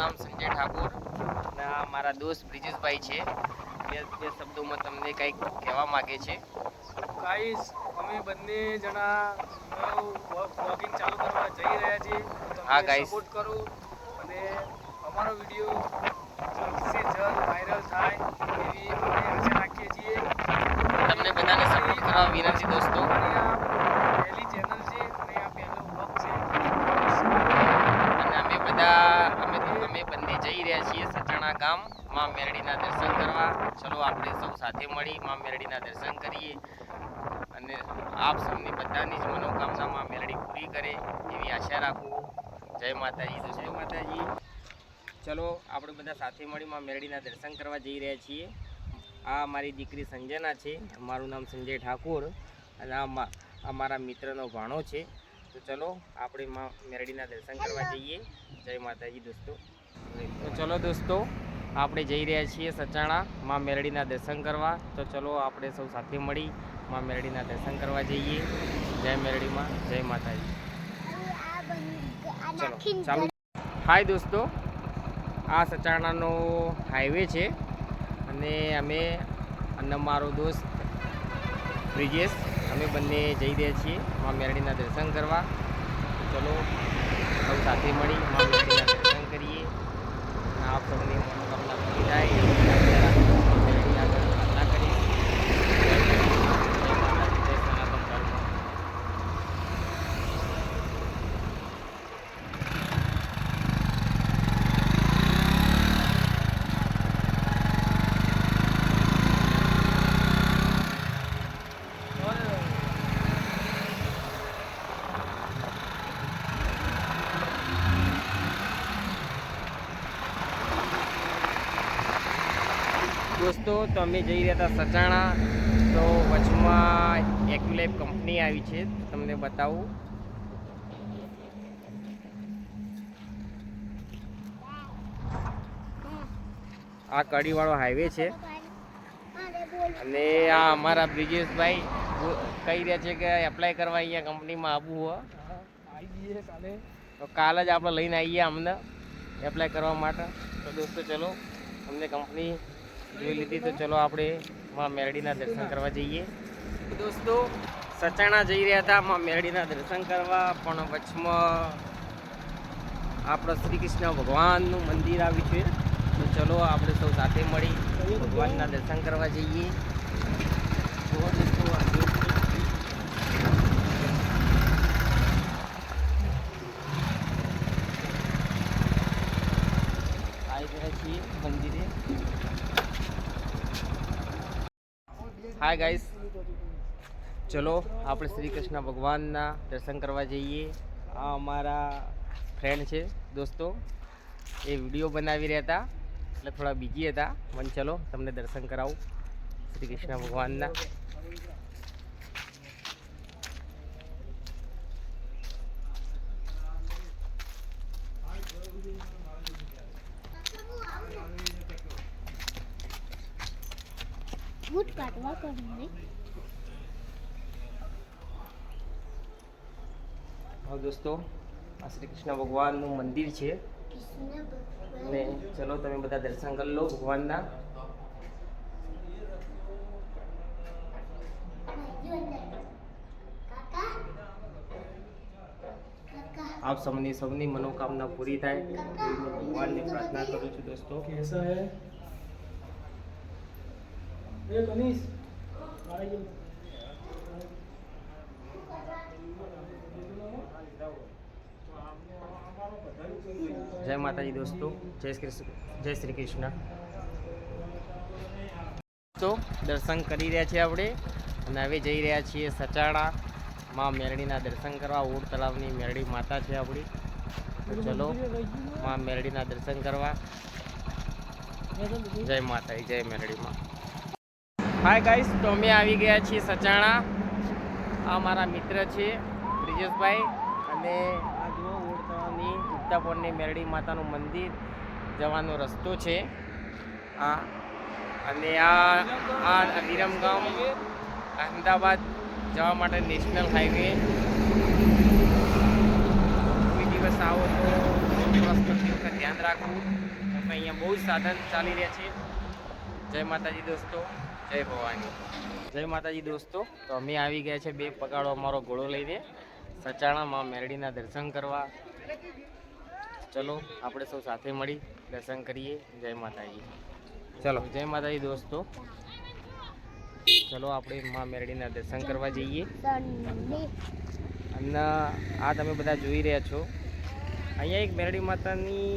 નામ સંજય ઠાકોર અને આ મારા દોસ્ત બ્રિજેશભાઈ છે. બે શબ્દોમાં તમને કંઈક કહેવા માગે છે. ગાઈસ, અમે બંને જણા બ્લોગિંગ ચાલુ કરવા જઈ રહ્યા છીએ. હા ગાઈસ, સપોર્ટ કરો અને અમારો વિડીયો જલ્દ સે જલ્દ વાયરલ થાય એવી અમે આશા રાખીએ છીએ. તમને બધાને સપોર્ટ કરવા વિનંતી દોસ્તો. પહેલી ચેનલ છે અને આ પહેલો બ્લોગ છે અને અમે બંને જઈ રહ્યા છીએ સચાણા ગામ માં મેરડીના દર્શન કરવા. ચલો આપણે સૌ સાથે મળી માં મેરડીના દર્શન કરીએ અને આપ સૌની બધાની જ મનોકામના માં મેરડી પૂરી કરે એવી આશા રાખું. જય માતાજી દોસ્તો. જય માતાજી. ચલો આપણે બધા સાથે મળી માં મેરડીના દર્શન કરવા જઈ રહ્યા છીએ. આ મારી દીકરી સંજના છે, મારું નામ સંજય ઠાકોર અને આ મારા મિત્રનો ભાણો છે. તો ચલો આપણે માં મેરડીના દર્શન કરવા જઈએ. જય માતાજી દોસ્તો. તો ચલો દોસ્તો, આપણે જઈ રહ્યા છીએ સચાણા માં મેરડીના દર્શન કરવા. તો ચલો આપણે સૌ સાથે મળી માં મેરડીના દર્શન કરવા જઈએ. જય મેરડીમાં, જય માતાજી. ચલો ચાલો. હાય દોસ્તો, આ સચાણાનો હાઈવે છે અને અમે અને મારો દોસ્ત બ્રિજેશ અમે બંને જઈ રહ્યા છીએ માં મેરડીના દર્શન કરવા. ચલો સૌ સાથે મળી માં મેરડીના દર્શન કરીએ. આપ સૌની મનોકામના પૂરી થાય મેરડી આગળ પ્રાર્થના કરીએ. જય માતાજી, જય સનાતન ધર્મ. દોસ્તો, તો અમે જઈ રહ્યા હતા સચાણા. તો વચમાં એક્યુલાઇફ કંપની આવી છે, તમને બતાવું. આ કડીવાળો હાઈવે છે અને આ અમારા બ્રિજેશભાઈ કહી રહ્યા છે કે એપ્લાય કરવા અહીંયા કંપનીમાં આવવું હોય તો કાલે જ આપણે લઈને આવીએ અમને એપ્લાય કરવા માટે. તો દોસ્તો ચલો, અમને કંપની જોઈ લીધી. તો ચલો આપણે માં મેરડીના દર્શન કરવા જઈએ. દોસ્તો, સચાણા જઈ રહ્યા હતા માં મેરડીના દર્શન કરવા, પણ વચમાં આપણા શ્રી કૃષ્ણ ભગવાનનું મંદિર આવ્યું છે. તો ચલો આપણે સૌ સાથે મળી ભગવાનના દર્શન કરવા જઈએ. તો દોસ્તો આવી ગયા છીએ મંદિરે. હાય ગાઈસ, ચલો આપણે શ્રી કૃષ્ણ ભગવાનના દર્શન કરવા જઈએ. આ અમારા ફ્રેન્ડ છે દોસ્તો, એ વિડીયો બનાવી રહ્યા હતા એટલે થોડા બીજી હતા. મને ચલો તમને દર્શન કરાવું શ્રી કૃષ્ણ ભગવાનના. બૂટ કાઢવા કરીને દોસ્તો, આ શ્રી કૃષ્ણ ભગવાનનું મંદિર છે અને ચલો તમે બધા દર્શન કરી લો ભગવાનના. આપ સૌની મનોકામના પૂરી થાય ભગવાનને પ્રાર્થના કરું છું દોસ્તો. कैसा है ये कनीश જય માતાજી દોસ્તો. જય શ્રી કૃષ્ણ. તો દર્શન કરી રહ્યા છીએ આપણે અને હવે જઈ રહ્યા છીએ સચાણા માં મેરડીના દર્શન કરવા. ઓડ તળાવની મેરડી માતા છે આપણી. તો ચલો માં મેરડીના દર્શન કરવા. જય માતાજી, જય મેરડીમાં. હાય ગાઈસ, તો અમે આવી ગયા છીએ સચાણા. આ મારા મિત્ર છે બ્રિજેશભાઈ અને આ જુઓ ઓડ તળાવની ગુપ્તાપોળની મેરડી માતાનું મંદિર જવાનો રસ્તો છે આ. અને આ વિરમગામ અમદાવાદ જવા માટે નેશનલ હાઈવે. કોઈ દિવસ આવો તો ક્રોસ કરતી વખતે ધ્યાન રાખવું, કેમ કે અહીંયા બહુ જ સાધન ચાલી રહ્યા છે. જય માતાજી દોસ્તો, જય ભવાની. જય માતાજી દોસ્તો. તો અમે આવી ગયા છે 2 પગાડો અમારો ઘોડો લઈને સચાણામાં મેરડીના દર્શન કરવા. ચલો આપણે સૌ સાથે મળી દર્શન કરીએ. જય માતાજી. ચલો જય માતાજી દોસ્તો. ચલો આપણે માં મેરડીના દર્શન કરવા જઈએ. અને આ તમે બધા જોઈ રહ્યા છો, અહીંયા એક મેરડી માતાની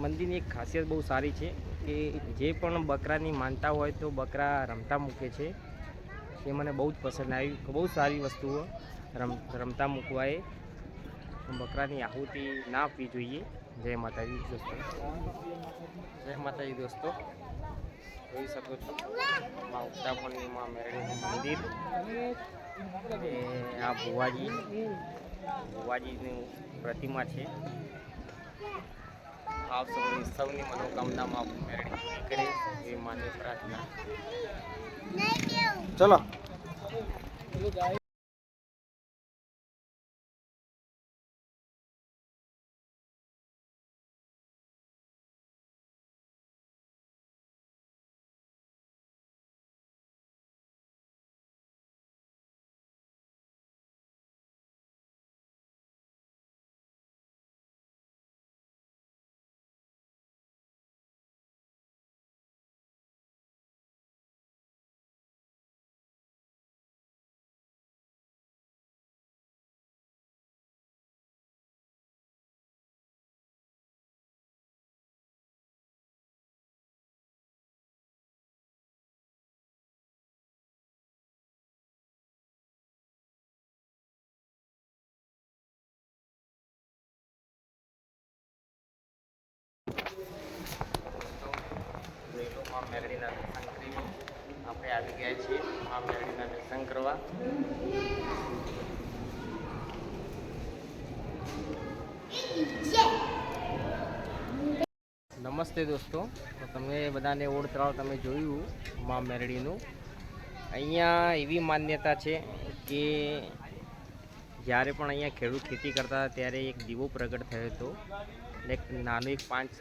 મંદિરની એક ખાસિયત બહુ સારી છે કે જે પણ બકરાની માનતા હોય તો બકરા રમતા મૂકે છે. એ મને બહુ જ પસંદ આવી. બહુ સારી વસ્તુઓ રમતા મૂકવા એ બકરાની આહુતિ ના આપવી જોઈએ. જય માતાજી દોસ્તો. જય માતાજી દોસ્તો. જોઈ શકો છો માં ઉત્તાપણની માં મેરડીનું મંદિર. આ ભુવાજીની પ્રતિમા છે. આપ સૌની મનોકામનામાં મેરડી પૂરી કરે એવી માની પ્રાર્થના. ચલો માં મેરડીના દર્શન કરી આપણે આવી ગયા છીએ માં મેરડીના દર્શન કરવા. નમસ્તે દોસ્તો. તો તમે બધાને ઓળતરાવ તમે જોયું માં મેરડીનું. અહીંયા એવી માન્યતા છે કે જ્યારે પણ અહીંયા ખેડૂત ખેતી કરતા હતા ત્યારે એક દીવો પ્રગટ થયો હતો. એક નાનું એક પાંચ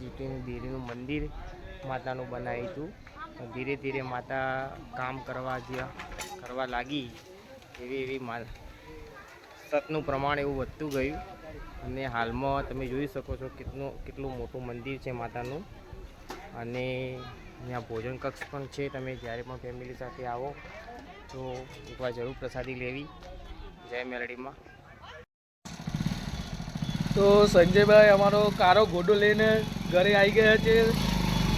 ઈંટનું દેરીનું મંદિર માતાનું બનાવ્યું હતું. ધીરે ધીરે માતા કામ કરવા લાગી. એવી સતનું પ્રમાણ એવું વધતું ગયું અને હાલમાં તમે જોઈ શકો છો કેટલું મોટું મંદિર છે માતાનું. અને અહીંયા ભોજન કક્ષ પણ છે. તમે જ્યારે પણ ફેમિલી સાથે આવો તો એકવાર જરૂર પ્રસાદી લેવી. જય મેરડીમાં. તો સંજયભાઈ અમારો કારો ઘોડો લઈને ઘરે આવી ગયા છે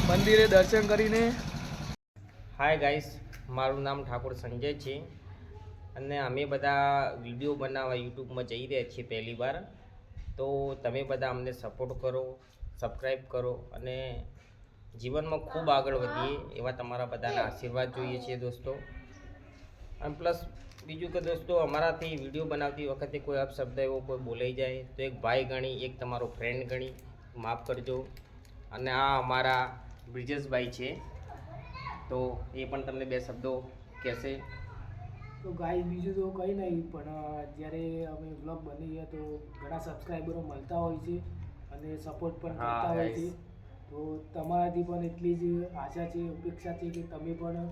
મંદિરે દર્શન કરીને. હાય ગાઈસ, મારું નામ ઠાકોર સંજય છે અને અમે બધા વિડીયો બનાવવા યુટ્યુબમાં જઈ રહ્યા છીએ પહેલી વાર. તો તમે બધા અમને સપોર્ટ કરો, સબસ્ક્રાઈબ કરો અને જીવનમાં ખૂબ આગળ વધીએ એવા તમારા બધાના આશીર્વાદ જોઈએ છીએ દોસ્તો. અને પ્લસ બીજું કે દોસ્તો, અમારાથી વિડીયો બનાવતી વખતે કોઈ અપશબ્દ એવો કોઈ બોલાઈ જાય તો એક ભાઈ ગણી, એક તમારો ફ્રેન્ડ ગણી માફ કરજો. અને આ અમારા બ્રિજેશભાઈ છે, તો એ પણ તમને 2 શબ્દો કહેશે. તો ગાઈસ બીજું તો કંઈ નહીં, પણ જ્યારે અમે વ્લોગ બનાવીએ તો ઘણા સબસ્ક્રાઈબરો મળતા હોય છે અને સપોર્ટ પણ કરતા હોય છે. તો તમારાથી પણ એટલી જ આશા છે, અપેક્ષા છે કે તમે પણ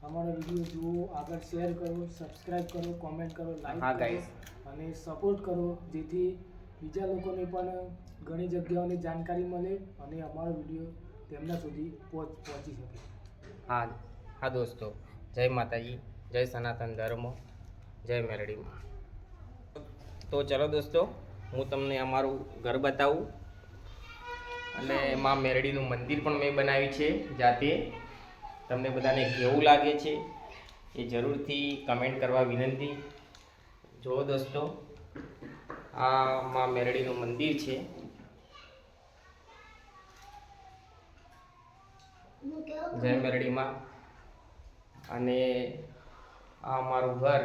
અમારો વિડીયો જુઓ, આગળ શેર કરો, સબસ્ક્રાઈબ કરો, કોમેન્ટ કરો, લાઈક કરો અને સપોર્ટ કરો, જેથી બીજા લોકોને પણ ઘણી જગ્યાઓની જાણકારી મળે અને અમારો વિડીયો તેમના સુધી પહોંચી શકે. હા દોસ્તો, જય માતાજી, જય સનાતન ધર્મ, જય મેરડીમાં. તો ચલો દોસ્તો, હું તમને અમારું ઘર બતાવું અને માં મેરડીનું મંદિર પણ મેં બનાવ્યું છે જાતે. તમને બધાને કેવું લાગે છે એ જરૂરથી કમેન્ટ કરવા વિનંતી. જુઓ દોસ્તો, આ માં મેરડીનું મંદિર છે. જય મેરડીમાં. અને આ અમારું ઘર.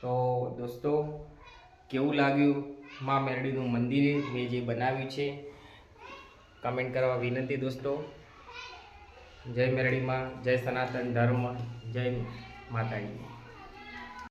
તો દોસ્તો, કેવું લાગ્યું માં મેરડીનું મંદિર મેં જે બનાવ્યું છે કમેન્ટ કરવા વિનંતી દોસ્તો. જય મેરડીમાં, જય સનાતન ધર્મ, જય માતાજી.